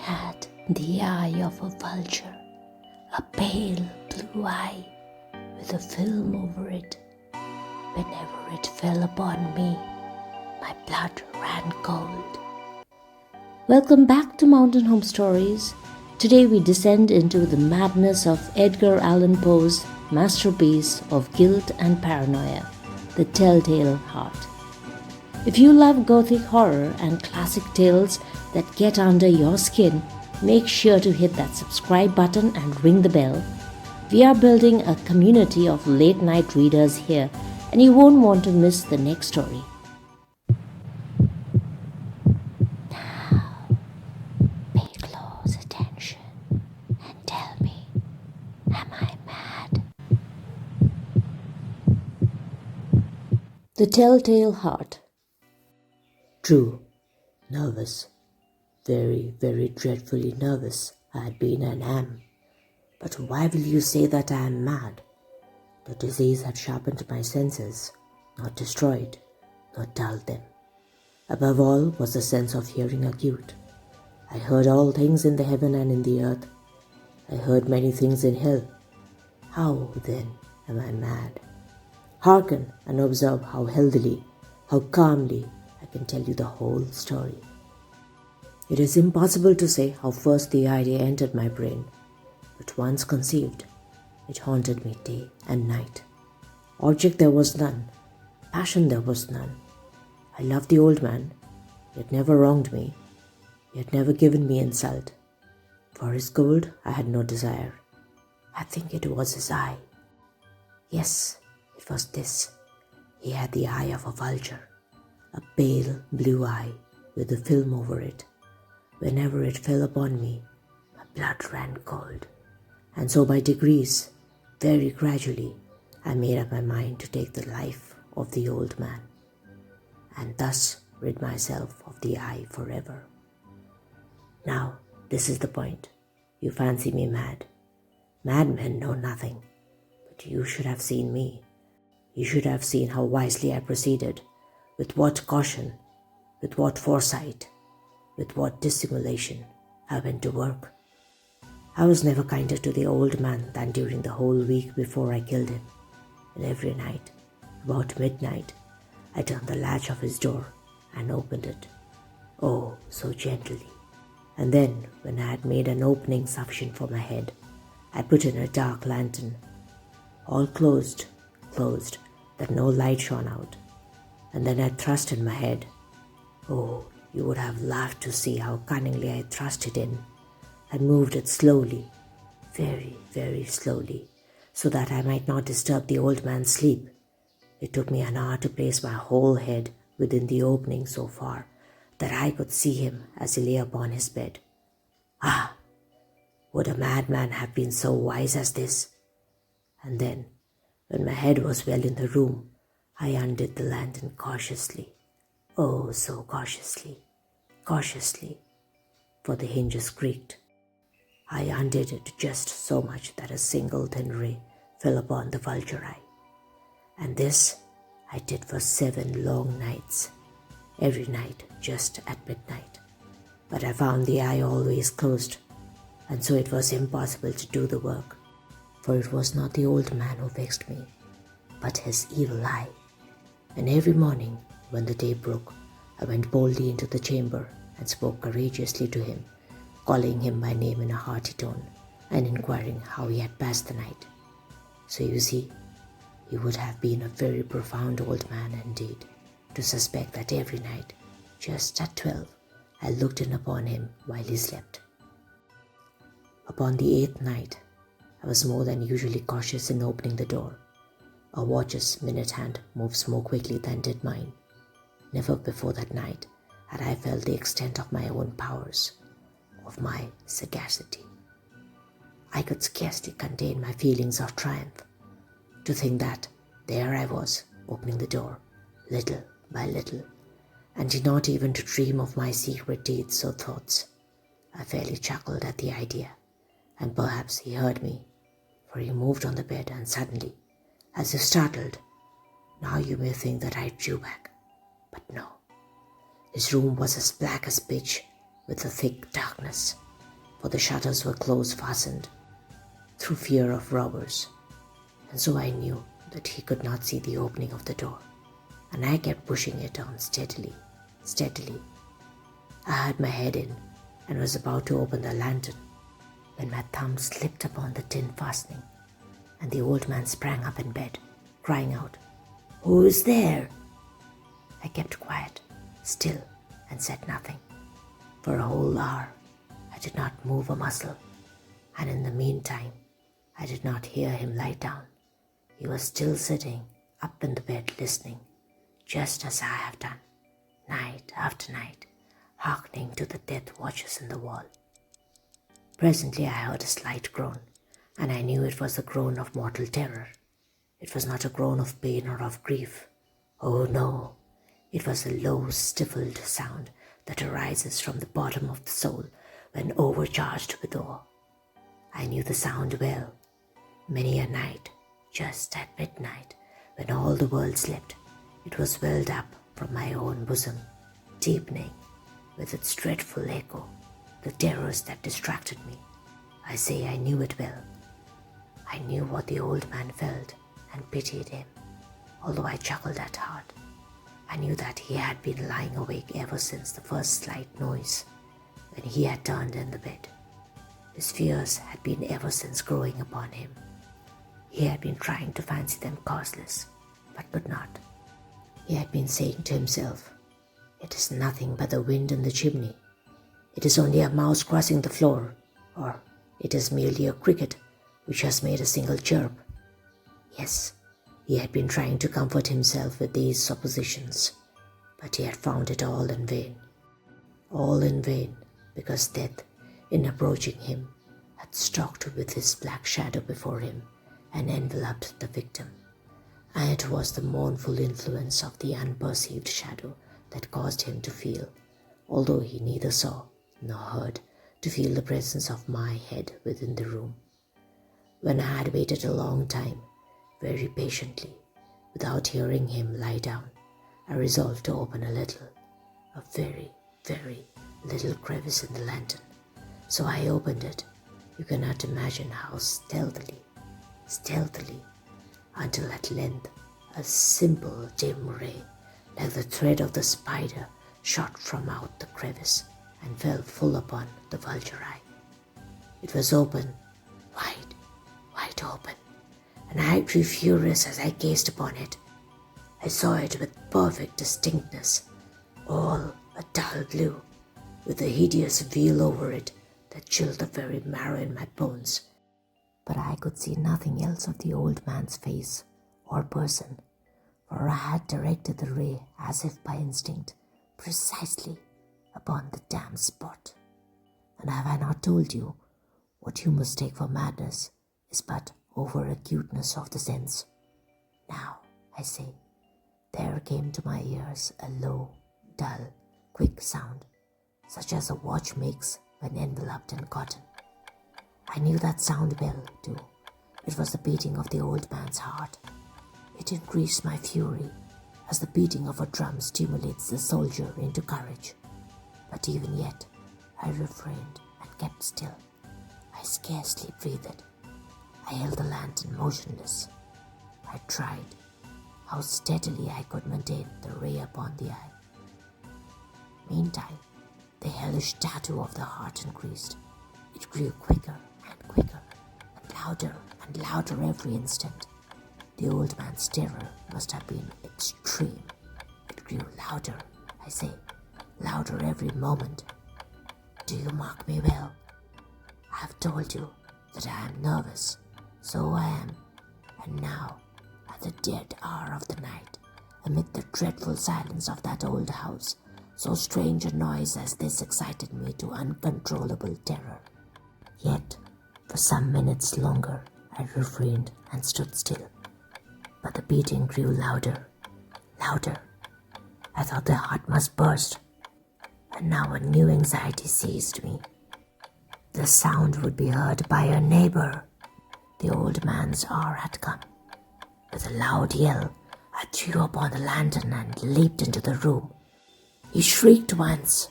had the eye of a vulture, a pale blue eye with a film over it. Whenever it fell upon me, my blood ran cold. Welcome back to Mountain Home Stories. Today we descend into the madness of Edgar Allan Poe's masterpiece of guilt and paranoia, The Telltale Heart. If you love Gothic horror and classic tales that get under your skin, make sure to hit that subscribe button and ring the bell. We are building a community of late-night readers here, and you won't want to miss the next story. Now, pay close attention and tell me, am I mad? The Telltale Heart. True, nervous. Very, very dreadfully nervous I had been and am. But why will you say that I am mad? The disease had sharpened my senses, not destroyed, not dulled them. Above all was the sense of hearing acute. I heard all things in the heaven and in the earth. I heard many things in hell. How, then, am I mad? Hearken and observe how healthily, how calmly I can tell you the whole story. It is impossible to say how first the idea entered my brain, but once conceived, it haunted me day and night. Object there was none, passion there was none. I loved the old man, he had never wronged me, he had never given me insult. For his gold I had no desire. I think it was his eye. Yes, it was this. He had the eye of a vulture, a pale blue eye with a film over it. Whenever it fell upon me, my blood ran cold. And so by degrees, very gradually, I made up my mind to take the life of the old man, and thus rid myself of the eye forever. Now, this is the point. You fancy me mad. Madmen know nothing, but you should have seen me. You should have seen how wisely I proceeded, with what caution, with what foresight, with what dissimulation I went to work. I was never kinder to the old man than during the whole week before I killed him. And every night, about midnight, I turned the latch of his door and opened it. Oh, so gently. And then, when I had made an opening sufficient for my head, I put in a dark lantern, all closed, that no light shone out. And then I thrust in my head. Oh, you would have laughed to see how cunningly I thrust it in, and moved it slowly, very, very slowly, so that I might not disturb the old man's sleep. It took me an hour to place my whole head within the opening so far that I could see him as he lay upon his bed. Ah! Would a madman have been so wise as this? And then, when my head was well in the room, I undid the lantern cautiously. Oh, so cautiously, for the hinges creaked. I undid it just so much that a single thin ray fell upon the vulture eye. And this I did for 7 long nights, every night just at midnight. But I found the eye always closed, and so it was impossible to do the work, for it was not the old man who vexed me, but his evil eye. And every morning, when the day broke, I went boldly into the chamber and spoke courageously to him, calling him by name in a hearty tone and inquiring how he had passed the night. So you see, he would have been a very profound old man indeed to suspect that every night, just at 12, I looked in upon him while he slept. Upon the 8th night, I was more than usually cautious in opening the door. A watch's minute hand moves more quickly than did mine. Never before that night had I felt the extent of my own powers, of my sagacity. I could scarcely contain my feelings of triumph. To think that there I was, opening the door, little by little, and not even to dream of my secret deeds or thoughts. I fairly chuckled at the idea, and perhaps he heard me, for he moved on the bed and suddenly, as if startled, now you may think that I drew back, but no. His room was as black as pitch, with a thick darkness, for the shutters were close fastened through fear of robbers, and so I knew that he could not see the opening of the door, and I kept pushing it on steadily. I had my head in and was about to open the lantern when my thumb slipped upon the tin fastening, and the old man sprang up in bed, crying out, "Who is there?" I kept quiet, still, and said nothing. For a whole hour I did not move a muscle, and in the meantime I did not hear him lie down. He was still sitting up in the bed listening, just as I have done, night after night, hearkening to the death watches in the wall. Presently I heard a slight groan, and I knew it was the groan of mortal terror. It was not a groan of pain or of grief. Oh no, it was a low, stifled sound that arises from the bottom of the soul when overcharged with awe. I knew the sound well. Many a night, just at midnight, when all the world slept, it was welled up from my own bosom, deepening with its dreadful echo the terrors that distracted me. I say I knew it well. I knew what the old man felt and pitied him, although I chuckled at heart. I knew that he had been lying awake ever since the first slight noise, when he had turned in the bed. His fears had been ever since growing upon him. He had been trying to fancy them causeless, but could not. He had been saying to himself, "It is nothing but the wind in the chimney. It is only a mouse crossing the floor, or it is merely a cricket which has made a single chirp." Yes, he had been trying to comfort himself with these suppositions, but he had found it all in vain. All in vain, because death, in approaching him, had stalked with his black shadow before him and enveloped the victim. And it was the mournful influence of the unperceived shadow that caused him to feel, although he neither saw nor heard, to feel the presence of my head within the room. When I had waited a long time, very patiently, without hearing him lie down, I resolved to open a very, very little crevice in the lantern. So I opened it, you cannot imagine how stealthily, until at length a simple dim ray, like the thread of the spider, shot from out the crevice and fell full upon the vulture eye. It was open, wide open, and I grew furious as I gazed upon it. I saw it with perfect distinctness, all a dull blue, with a hideous veil over it that chilled the very marrow in my bones. But I could see nothing else of the old man's face or person, for I had directed the ray as if by instinct, precisely upon the damned spot. And have I not told you, what you must take for madness is but over-acuteness of the sense? Now, I say, there came to my ears a low, dull, quick sound, such as a watch makes when enveloped in cotton. I knew that sound well, too. It was the beating of the old man's heart. It increased my fury, as the beating of a drum stimulates the soldier into courage. But even yet, I refrained and kept still. I scarcely breathed. I held the lantern motionless. I tried how steadily I could maintain the ray upon the eye. Meantime, the hellish tattoo of the heart increased. It grew quicker and quicker, and louder every instant. The old man's terror must have been extreme. It grew louder, I say, louder every moment. Do you mark me well? I have told you that I am nervous. So I am, and now, at the dead hour of the night, amid the dreadful silence of that old house, so strange a noise as this excited me to uncontrollable terror. Yet, for some minutes longer, I refrained and stood still. But the beating grew louder. I thought the heart must burst, and now a new anxiety seized me. The sound would be heard by a neighbor. The old man's hour had come. With a loud yell, I threw upon the lantern and leaped into the room. He shrieked once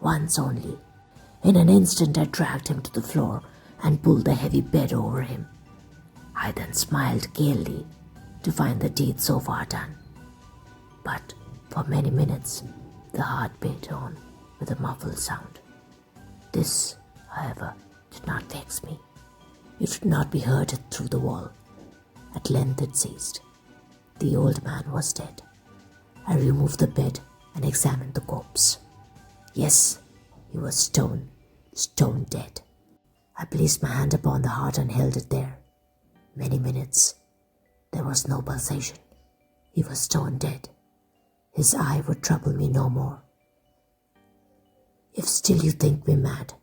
only. In an instant I dragged him to the floor and pulled the heavy bed over him. I then smiled gaily to find the deed so far done. But for many minutes the heart beat on with a muffled sound. This, however, did not vex me. It should not be heard through the wall. At length it ceased. The old man was dead. I removed the bed and examined the corpse. Yes, he was stone dead. I placed my hand upon the heart and held it there. Many minutes. There was no pulsation. He was stone dead. His eye would trouble me no more. If still you think me mad,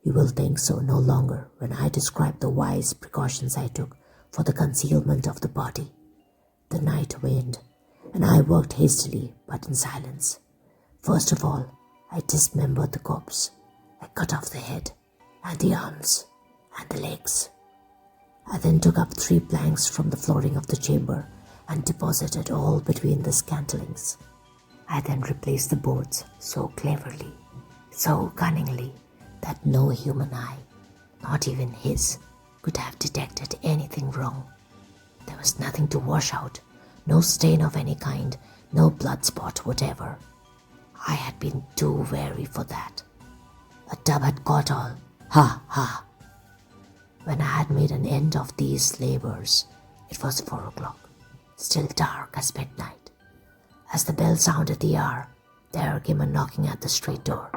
you will think so no longer when I describe the wise precautions I took for the concealment of the body. The night waned, and I worked hastily but in silence. First of all, I dismembered the corpse. I cut off the head, and the arms, and the legs. I then took up 3 planks from the flooring of the chamber and deposited all between the scantlings. I then replaced the boards so cleverly, so cunningly, that no human eye, not even his, could have detected anything wrong. There was nothing to wash out, no stain of any kind, no blood spot whatever. I had been too wary for that. A tub had caught all. Ha, ha! When I had made an end of these labors, it was 4 o'clock, still dark as midnight. As the bell sounded the hour, there came a knocking at the street door.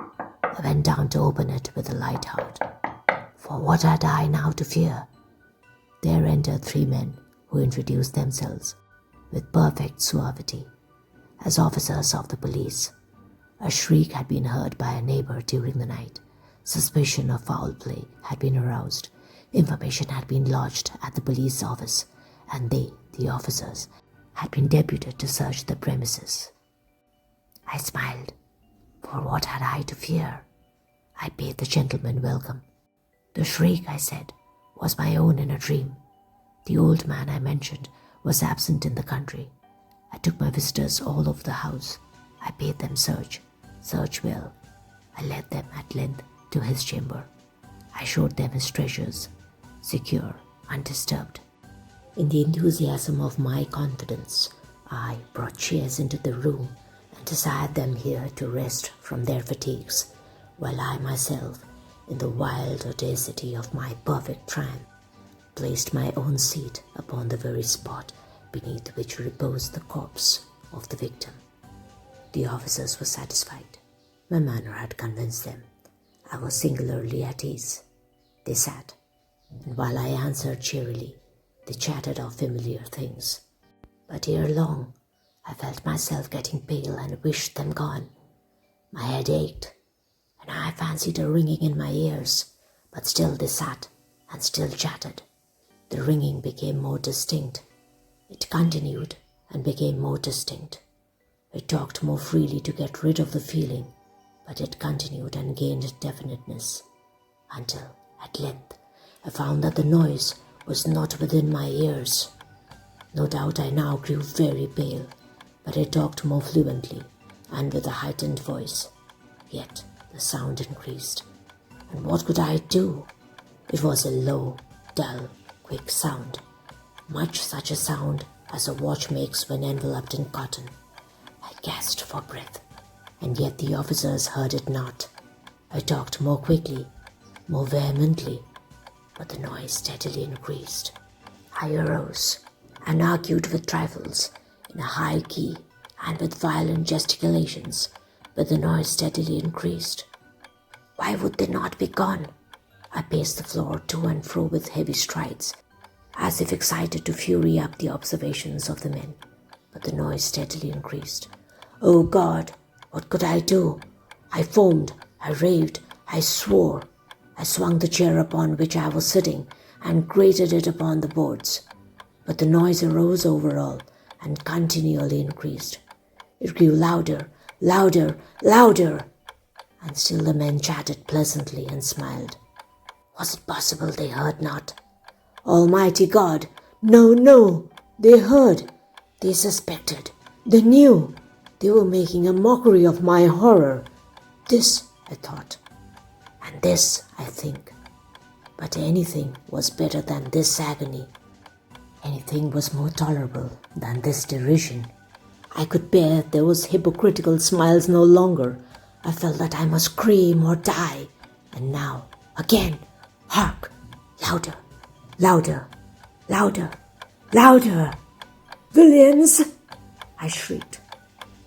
I went down to open it with a light heart. For what had I now to fear? There entered 3 men who introduced themselves with perfect suavity as officers of the police. A shriek had been heard by a neighbor during the night. Suspicion of foul play had been aroused. Information had been lodged at the police office, and they, the officers, had been deputed to search the premises. I smiled. For what had I to fear? I bade the gentleman welcome. The shriek, I said, was my own in a dream. The old man I mentioned was absent in the country. I took my visitors all over the house. I bade them search well. I led them at length to his chamber. I showed them his treasures, secure, undisturbed. In the enthusiasm of my confidence, I brought chairs into the room and desired them here to rest from their fatigues, while I myself, in the wild audacity of my perfect triumph, placed my own seat upon the very spot beneath which reposed the corpse of the victim. The officers were satisfied. My manner had convinced them. I was singularly at ease. They sat, and while I answered cheerily, they chatted of familiar things. But ere long, I felt myself getting pale and wished them gone. My head ached, and I fancied a ringing in my ears, but still they sat and still chatted. The ringing became more distinct. It continued and became more distinct. I talked more freely to get rid of the feeling, but it continued and gained definiteness, until, at length, I found that the noise was not within my ears. No doubt I now grew very pale, but I talked more fluently and with a heightened voice. Yet the sound increased, and what could I do? It was a low, dull, quick sound, much such a sound as a watch makes when enveloped in cotton. I gasped for breath, and yet the officers heard it not. I talked more quickly, more vehemently, but the noise steadily increased. I arose and argued with trifles in a high key and with violent gesticulations, but the noise steadily increased. Why would they not be gone? I paced the floor to and fro with heavy strides, as if excited to fury up the observations of the men, but the noise steadily increased. Oh God, what could I do? I foamed, I raved, I swore. I swung the chair upon which I was sitting and grated it upon the boards, but the noise arose over all and continually increased. It grew louder, louder, louder, and still the men chatted pleasantly and smiled. Was it possible they heard not? Almighty God, no, no, they heard, they suspected, they knew, they were making a mockery of my horror. This, I thought, And this, I think. But anything was better than this agony. Anything was more tolerable than this derision. I could bear those hypocritical smiles no longer. I felt that I must scream or die. And now, again, hark! Louder, louder, louder, louder! Villains! I shrieked.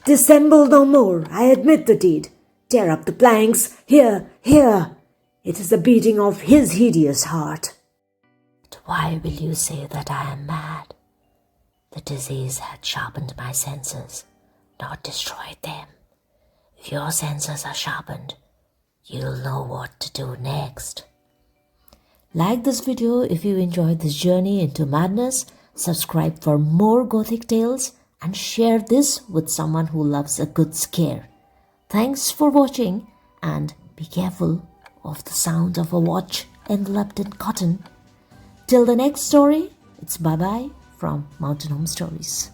Dissemble no more. I admit the deed. Tear up the planks. Here, here. It is the beating of his hideous heart. But why will you say that I am mad? The disease had sharpened my senses, not destroyed them. If your senses are sharpened, you'll know what to do next. Like this video if you enjoyed this journey into madness, subscribe for more Gothic tales, and share this with someone who loves a good scare. Thanks for watching, and be careful of the sound of a watch enveloped in cotton. Till the next story, it's bye-bye from Mountain Home Stories.